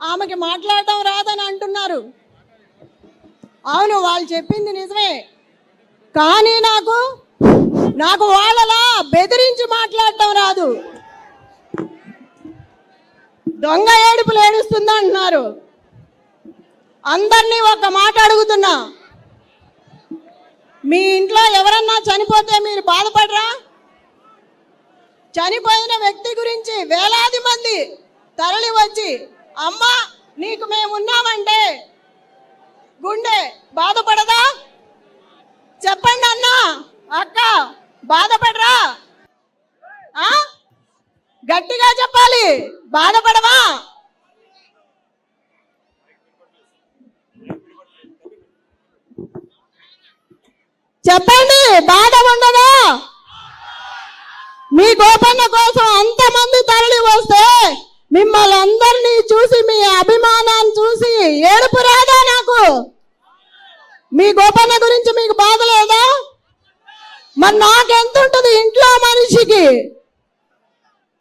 ఆమెకి మాట్లాడటం రాదని అంటున్నారు. అవును, వాళ్ళు చెప్పింది నిజమే. కానీ నాకు వాళ్ళలా బెదిరించి మాట్లాడటం రాదు. దొంగ ఏడుపులు ఏడుస్తుందా అంటున్నారు. అందరినీ ఒక మాట అడుగుతున్నా, మీ ఇంట్లో ఎవరన్నా చనిపోతే మీరు బాధపడరా? చనిపోయిన వ్యక్తి గురించి వేలాది మంది తరలి వచ్చి అమ్మా నీకు మేమున్నామంటే గుండె బాధపడదా? చెప్పండి అన్న, అక్క, బాధపడరా? గట్టిగా చెప్పాలి, బాధపడవా? చెప్పండి, బాధ ఉండదా? మీ గోపన్న కోసం అంతమంది తరలి వస్తే మిమ్మల్ని అందరినీ చూసి, మీ అభిమానాన్ని చూసి ఏడుపు రాదా? నాకు మీ గోపన్న గురించి మీకు బాధ లేదా? మరి నాకెంత ఉంటుంది ఇంట్లో మనిషికి?